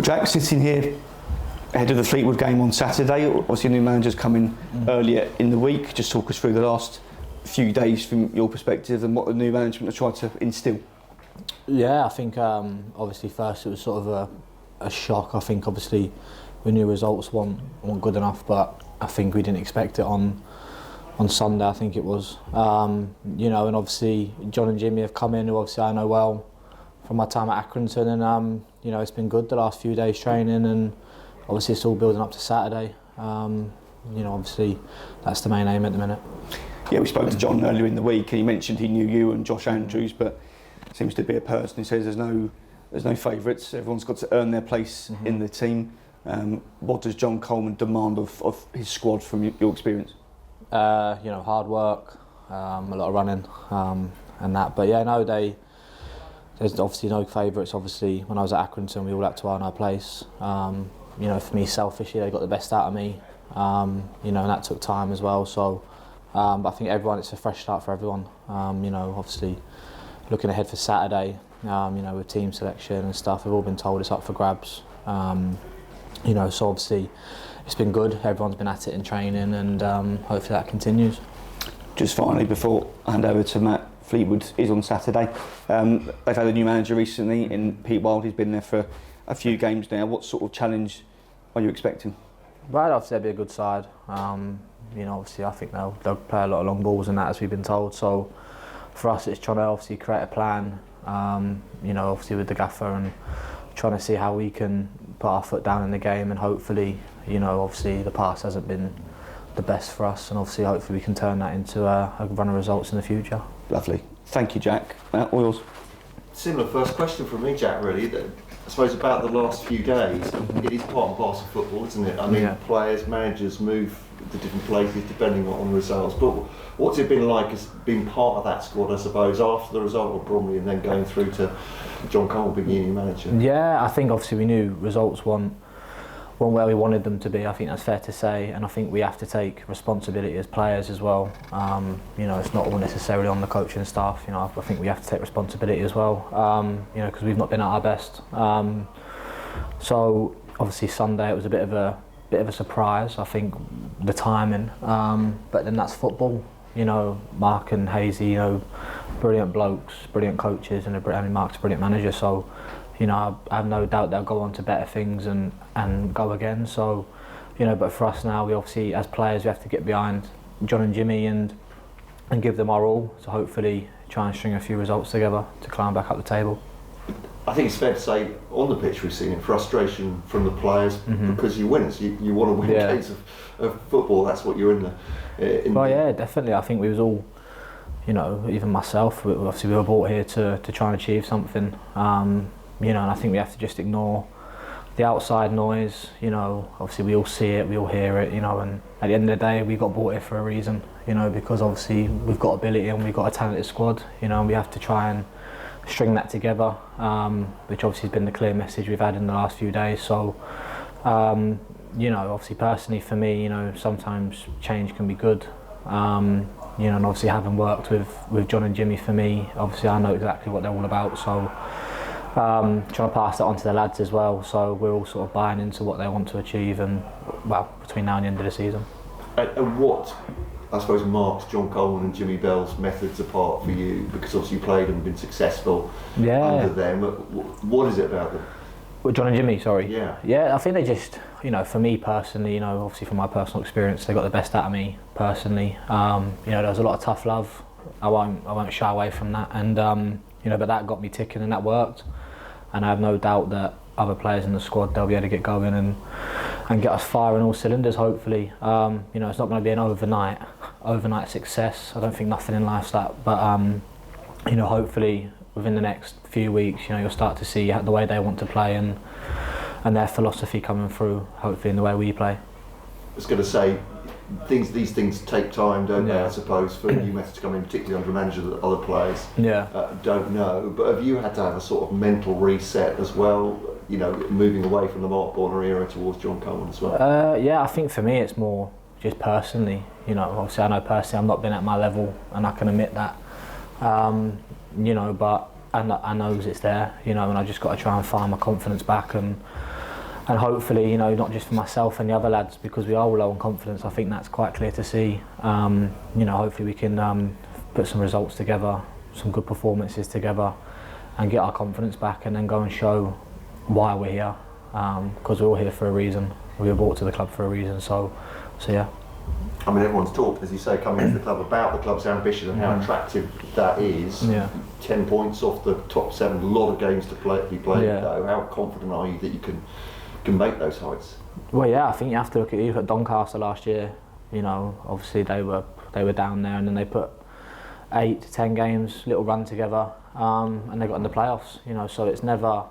Jack, sitting here ahead of the Fleetwood game on Saturday, obviously new managers coming earlier in the week. Just talk us through the last few days from your perspective and what the new management have tried to instil. Yeah, I think obviously first it was sort of a shock. I think obviously we knew results weren't good enough, but I think we didn't expect it on Sunday. I think it was, you know, and obviously John and Jimmy have come in, who obviously I know well from my time at Accrington, and you know, it's been good the last few days training, and obviously it's all building up to Saturday. You know, obviously that's the main aim at the minute. Yeah, we spoke to John earlier in the week, and he mentioned he knew you and Josh Andrews, but seems to be a person who says there's no favourites. Everyone's got to earn their place in the team. What does John Coleman demand of his squad from your experience? You know, hard work, a lot of running, and that. But yeah, no, there's obviously no favourites. Obviously, when I was at Accrington, we all had to earn our place. You know, for me, selfishly, they got the best out of me. You know, and that took time as well. So, but I think it's a fresh start for everyone. You know, obviously, looking ahead for Saturday, you know, with team selection and stuff, we've all been told it's up for grabs. You know, so obviously, it's been good. Everyone's been at it in training, and hopefully that continues. Just finally, before I hand over to Matt, Fleetwood is on Saturday. They've had a new manager recently in Pete Wild. He's been there for a few games now. What sort of challenge are you expecting? Right, obviously they'll be a good side. You know, obviously I think they'll play a lot of long balls and that, as we've been told. So for us, it's trying to obviously create a plan. You know, obviously with the gaffer, and trying to see how we can put our foot down in the game, and hopefully, you know, obviously the past hasn't been the best for us, and obviously hopefully we can turn that into a run of results in the future. Lovely. Thank you, Jack. Matt, all yours. Similar first question from me, Jack, really. I suppose about the last few days, it is part and parcel of football, isn't it? I mean, players, managers move to different places depending on the results. But what's it been like as being part of that squad, I suppose, after the result of Bromley and then going through to John Cole being your manager? Yeah, I think obviously we knew results weren't where we wanted them to be. I think that's fair to say, and I think we have to take responsibility as players as well. You know, it's not all necessarily on the coaching staff. You know, I think we have to take responsibility as well. You know, because we've not been at our best. So obviously Sunday it was a bit of a surprise. I think the timing, but then that's football. You know, Mark and Hazy, you know, brilliant blokes, brilliant coaches, and Mark's a brilliant manager. So, you know, I have no doubt they'll go on to better things and go again. So, you know, but for us now, we obviously, as players, we have to get behind John and Jimmy and give them our all. So hopefully try and string a few results together to climb back up the table. I think it's fair to say on the pitch we've seen it, frustration from the players because you win. So you want to win games of football. That's what you're in the. Well, yeah, definitely. I think we was all, you know, even myself. Obviously, we were brought here to try and achieve something. You know, and I think we have to just ignore the outside noise. You know, obviously we all see it, we all hear it. You know, and at the end of the day, we got brought here for a reason. You know, because obviously we've got ability and we've got a talented squad. You know, and we have to try and string that together, which obviously has been the clear message we've had in the last few days. So, you know, obviously personally for me, you know, sometimes change can be good. You know, and obviously having worked with John and Jimmy, for me, obviously I know exactly what they're all about. So, trying to pass that on to the lads as well. So we're all sort of buying into what they want to achieve, and well, between now and the end of the season. And what, I suppose, marks John Coleman and Jimmy Bell's methods apart for you? Because obviously you played and been successful under them. What is it about them? With John and Jimmy, sorry. Yeah, I think they just, you know, for me personally, you know, obviously from my personal experience, they got the best out of me personally. You know, there was a lot of tough love. I won't shy away from that, and you know, but that got me ticking and that worked. And I have no doubt that other players in the squad, they'll be able to get going and get us firing all cylinders, hopefully. You know, it's not going to be an overnight success. I don't think nothing in life's that, but you know, hopefully within the next few weeks, you know, you'll start to see the way they want to play and their philosophy coming through, hopefully in the way we play. I was going to say, these things take time, don't they, I suppose, for new methods to come in, particularly under manager that other players don't know. But have you had to have a sort of mental reset as well, you know, moving away from the Mark Bonner era towards John Coleman as well? Yeah, I think for me it's more just personally, you know, obviously I know personally I've not been at my level, and I can admit that, you know, but I know it's there, you know, and I just got to try and find my confidence back and hopefully, you know, not just for myself and the other lads, because we are low on confidence. I think that's quite clear to see. You know, hopefully we can put some results together, some good performances together, and get our confidence back, and then go and show why we're here. Because we're all here for a reason. We were brought to the club for a reason. So yeah. I mean, everyone's talked, as you say, coming into the club about the club's ambition and how attractive that is. Yeah. 10 points off the top 7, a lot of games to be played Yeah. though. How confident are you that you can make those heights? Well, yeah, I think you have to look at Doncaster last year. You know, obviously they were down there, and then they put 8 to 10 games, little run together, and they got in the playoffs. You know, so it's never,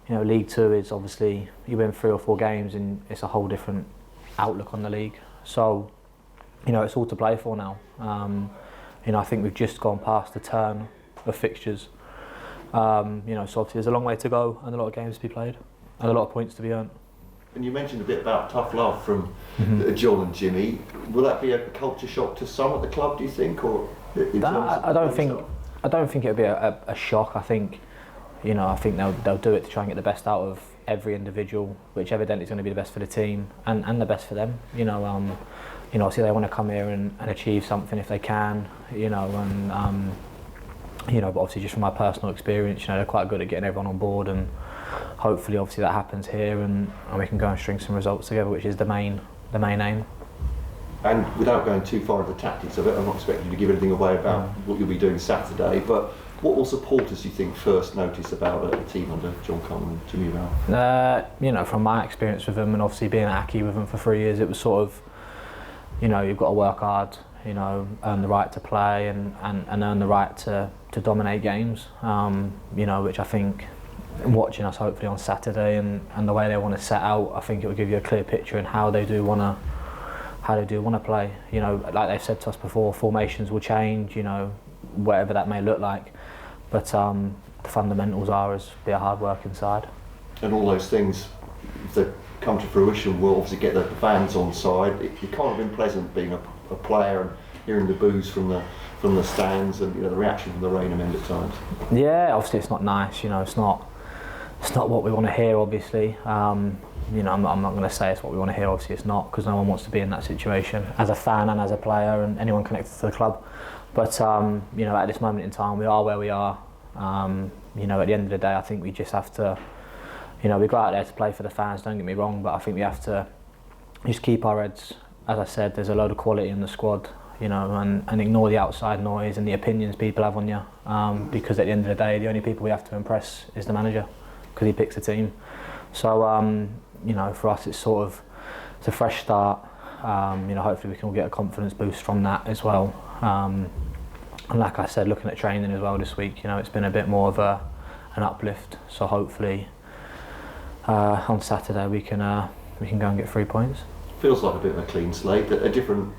you know, League Two is obviously you win 3 or 4 games, and it's a whole different outlook on the league. So, you know, it's all to play for now. You know, I think we've just gone past the turn of fixtures. You know, so obviously there's a long way to go, and a lot of games to be played, and a lot of points to be earned. And you mentioned a bit about tough love from John and Jimmy. Will that be a culture shock to some at the club, do you think, or I don't think it would be a shock. I think, you know, I think they'll do it to try and get the best out of every individual, which evidently is going to be the best for the team and the best for them. You know, obviously they want to come here and achieve something if they can. You know, and you know, but obviously just from my personal experience, you know, they're quite good at getting everyone on board, and hopefully, obviously that happens here, and we can go and string some results together, which is the main aim. And without going too far into the tactics of it, I'm not expecting you to give anything away about what you'll be doing Saturday, but what will supporters, you think, first notice about a team under John Cullen and Jimmy Rowell? You know, from my experience with them, and obviously being at Aki with them for 3 years, it was sort of, you know, you've got to work hard, you know, earn the right to play and earn the right to dominate games, you know, which I think, watching us hopefully on Saturday and the way they want to set out, I think it will give you a clear picture in how they do want to play. You know, like they've said to us before, formations will change, you know, whatever that may look like, but the fundamentals are is be a hard working side. And all those things, if they come to fruition, will obviously get the fans on side. It can't have been pleasant being a player and hearing the boos from the stands, and, you know, the reaction from the Raynham end at times. Yeah, obviously it's not nice. You know, it's not what we want to hear, obviously. You know, I'm not going to say it's what we want to hear, obviously it's not, because no one wants to be in that situation as a fan and as a player and anyone connected to the club. But, you know, at this moment in time, we are where we are. You know, at the end of the day, I think we just have to, you know, we go out there to play for the fans, don't get me wrong, but I think we have to just keep our heads. As I said, there's a load of quality in the squad, you know, and ignore the outside noise and the opinions people have on you, because at the end of the day, the only people we have to impress is the manager, because he picks the team. So, you know, for us it's a fresh start. You know, hopefully we can all get a confidence boost from that as well. And like I said, looking at training as well this week, you know, it's been a bit more of an uplift. So hopefully on Saturday we can go and get 3 points. Feels like a bit of a clean slate, a different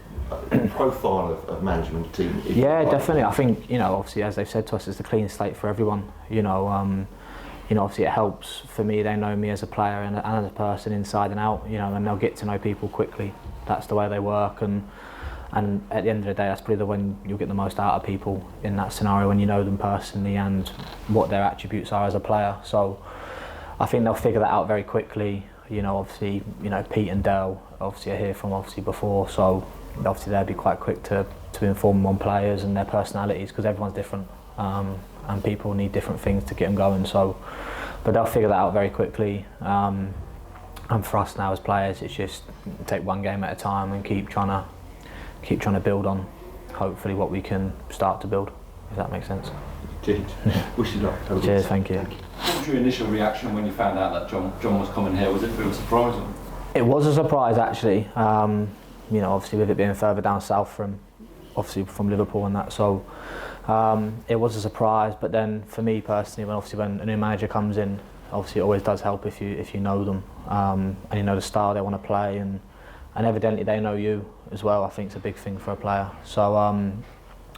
profile of management team. Yeah, definitely. I think, you know, obviously as they've said to us, it's a clean slate for everyone. You know, obviously it helps for me. They know me as a player and as a person inside and out. You know, and they'll get to know people quickly. That's the way they work, and at the end of the day, that's probably the when you'll get the most out of people in that scenario, when you know them personally and what their attributes are as a player. So I think they'll figure that out very quickly. You know, obviously, you know, Pete and Dale obviously are here from obviously before, so obviously they'll be quite quick to inform them on players and their personalities, because everyone's different, and people need different things to get them going. So, but they'll figure that out very quickly. And for us now as players, it's just take one game at a time and keep trying to build on, hopefully, what we can start to build. If that makes sense. Indeed. Wish you luck. Cheers. Thank you. What was your initial reaction when you found out that John was coming here? Was it a bit of a surprise? It was a surprise, actually. You know, obviously with it being further down south from Liverpool and that, so it was a surprise. But then for me personally, when a new manager comes in, obviously it always does help if you know them, and you know the style they want to play, and evidently they know you as well. I think it's a big thing for a player. So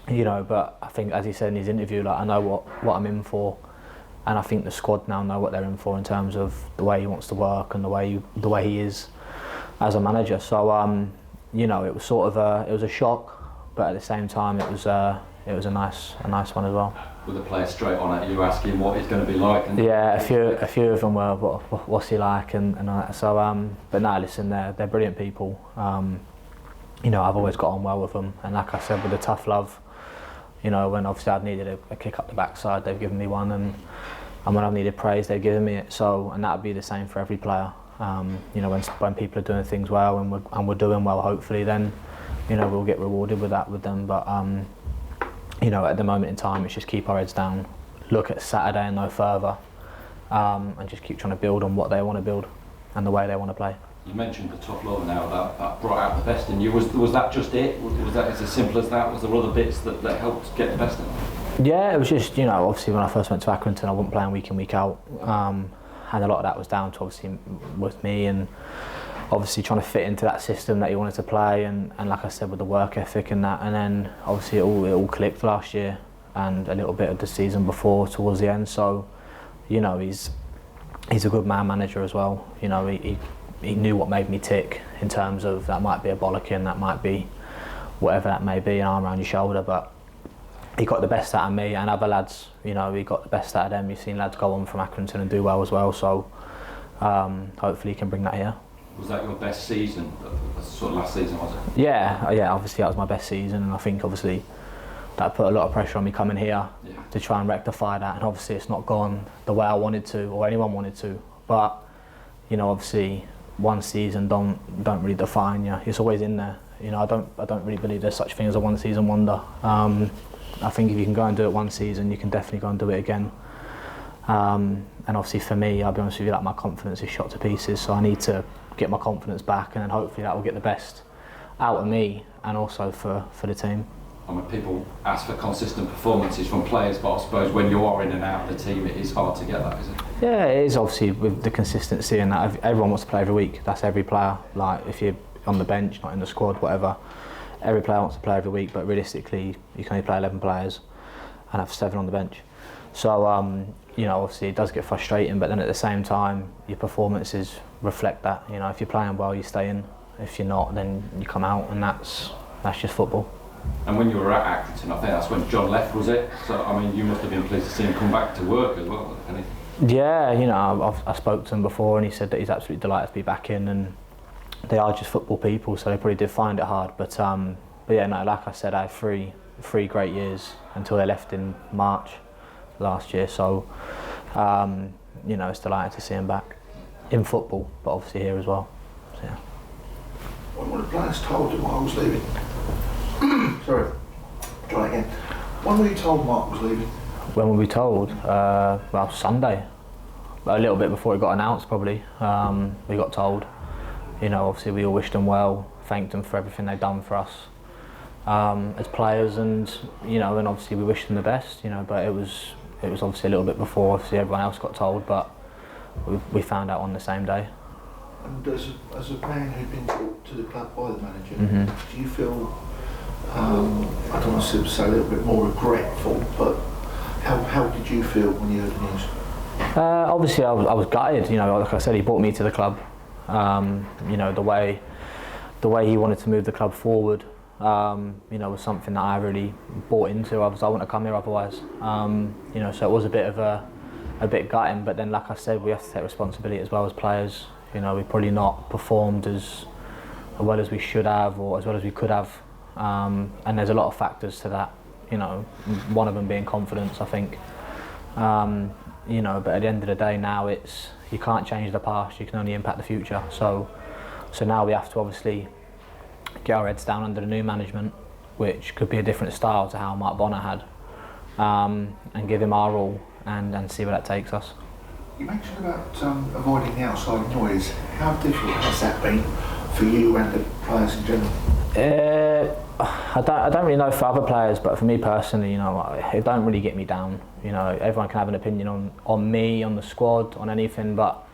you know, but I think, as he said in his interview, like, I know what I'm in for, and I think the squad now know what they're in for in terms of the way he wants to work and the way he is as a manager. So you know, it was sort of it was a shock, but at the same time it was a nice one as well. Were the players straight on it? You asking what he's going to be like? And yeah, a few of them were. What's he like? And all that. So, but no, listen, they're brilliant people. You know, I've always got on well with them, and like I said, with the tough love, you know, when obviously I've needed a kick up the backside, they've given me one, and when I've needed praise, they've given me it. So, and that would be the same for every player. You know, when people are doing things well and we're doing well, hopefully, then, you know, we'll get rewarded with that with them. But you know, at the moment in time, it's just keep our heads down, look at Saturday and no further, and just keep trying to build on what they want to build and the way they want to play. You mentioned the tough love now, that brought out the best in you. Was that just it? Was that as simple as that? Was there other bits that helped get the best in you? Yeah, it was just, you know, obviously when I first went to Accrington, I wasn't playing week in, week out. And a lot of that was down to obviously with me and obviously trying to fit into that system that he wanted to play, and like I said, with the work ethic and that. And then obviously it all clicked last year and a little bit of the season before towards the end. So, you know, he's a good manager as well. You know, he knew what made me tick in terms of that might be a bollocking, that might be whatever that may be, an arm around your shoulder, but he got the best out of me and other lads. You know, he got the best out of them. You've seen lads go on from Accrington and do well as well, so hopefully he can bring that here. Was that your best season? Sort of last season, was it? Yeah, obviously that was my best season, and I think obviously that put a lot of pressure on me coming here to try and rectify that, and obviously it's not gone the way I wanted to or anyone wanted to, but you know, obviously one season don't really define you. It's always in there. You know, I don't really believe there's such thing as a one season wonder. I think if you can go and do it one season, you can definitely go and do it again. And obviously for me, I'll be honest with you, like my confidence is shot to pieces, so I need to get my confidence back, and then hopefully that will get the best out of me and also for the team. I mean, people ask for consistent performances from players, but I suppose when you are in and out of the team, it is hard to get that, is it? Yeah, it is, obviously, with the consistency and that. Everyone wants to play every week. That's every player. Like, if you're on the bench, not in the squad, whatever, every player wants to play every week, but realistically, you can only play 11 players and have 7 on the bench. So, you know, obviously it does get frustrating, but then at the same time, your performances reflect that. You know, if you're playing well, you stay in. If you're not, then you come out, and that's just football. And when you were at Accrington, I think that's when John left, was it? So, I mean, you must have been pleased to see him come back to work as well, hasn't he? Yeah, you know, I spoke to him before, and he said that he's absolutely delighted to be back in, and they are just football people, so they probably did find it hard. But yeah, no, like I said, I had three great years until they left in March last year. So, you know, it's delighted to see him back in football, but obviously here as well. So, yeah. When were the players told you Mark was leaving? Sorry, try again. When were you told Mark was leaving? When were we told? Well, Sunday. A little bit before it got announced, probably. We got told. You know, obviously we all wished them well, thanked them for everything they've done for us as players, and you know, and obviously we wished them the best. You know, but it was obviously a little bit before. Obviously everyone else got told, but we found out on the same day. And as a man who'd been brought to the club by the manager, do you feel, I don't want to say a little bit more regretful, but how did you feel when you heard the news? Obviously I was gutted. You know, like I said, he brought me to the club. You know, the way he wanted to move the club forward, you know, was something that I really bought into. I wouldn't have come here otherwise. You know, so it was a bit gutting, but then like I said, we have to take responsibility as well as players. You know, we've probably not performed as well as we should have, or as well as we could have, and there's a lot of factors to that. You know, one of them being confidence, I think. You know, but at the end of the day, now you can't change the past. You can only impact the future. So now we have to obviously get our heads down under the new management, which could be a different style to how Mark Bonner had, and give him our all and see where that takes us. You mentioned about avoiding the outside noise. How difficult has that been for you and the players in general? I don't really know for other players, but for me personally, you know, it don't really get me down. You know, everyone can have an opinion on me, on the squad, on anything, but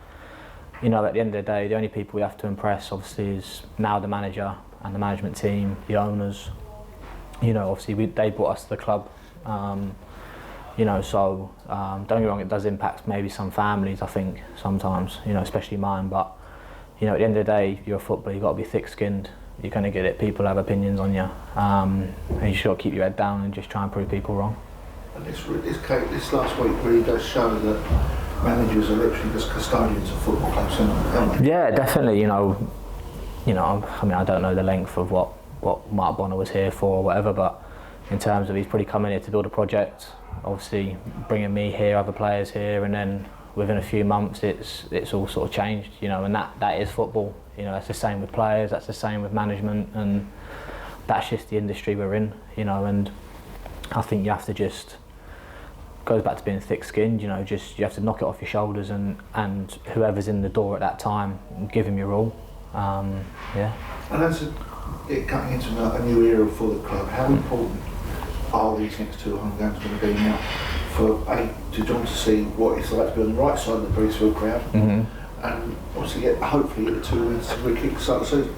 you know, at the end of the day, the only people we have to impress, obviously, is now the manager and the management team, the owners. You know, obviously, they brought us to the club. You know, so don't get me wrong, it does impact maybe some families, I think, sometimes, you know, especially mine, but, you know, at the end of the day, you're a footballer, you've got to be thick-skinned, you're going to get it, people have opinions on you, and you just got to keep your head down and just try and prove people wrong. And this last week really does show that managers are literally just custodians of football clubs, aren't they? Yeah, definitely. I mean, I don't know the length of what Mark Bonner was here for or whatever, but in terms of he's probably coming here to build a project, obviously bringing me here, other players here, and then within a few months it's all sort of changed, and that is football. That's the same with players, that's the same with management, and that's just the industry we're in, and I think you have to just, goes back to being thick-skinned, you have to knock it off your shoulders and whoever's in the door at that time, give him your all. Yeah. And as it coming into a new era for the club, how important are these next 2 home games going to be now for John to see what it's like to be on the right side of the Breezefield crowd, and obviously hopefully get the 2 wins to kick-start the season?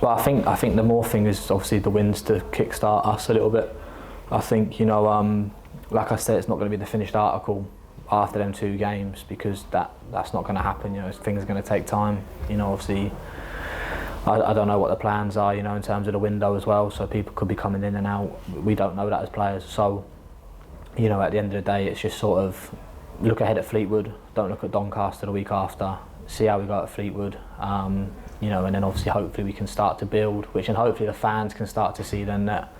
Well, I think the more thing is obviously the wins to kick-start us a little bit. I think, like I said, it's not going to be the finished article after them 2 games, because that's not going to happen. Things are going to take time. Obviously, I don't know what the plans are, in terms of the window as well. So people could be coming in and out. We don't know that as players. So, at the end of the day, it's just sort of look ahead at Fleetwood. Don't look at Doncaster the week after. See how we go at Fleetwood. And then obviously hopefully we can start to build, and hopefully the fans can start to see then that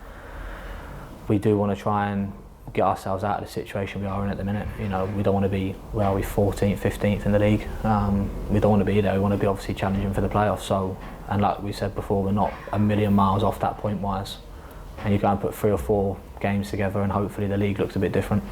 we do want to try and get ourselves out of the situation we are in at the minute. We don't want to be, 14th, 15th in the league. We don't want to be there. We want to be obviously challenging for the playoffs. So, and like we said before, we're not a million miles off that point wise. And you go and put 3 or 4 games together, and hopefully the league looks a bit different.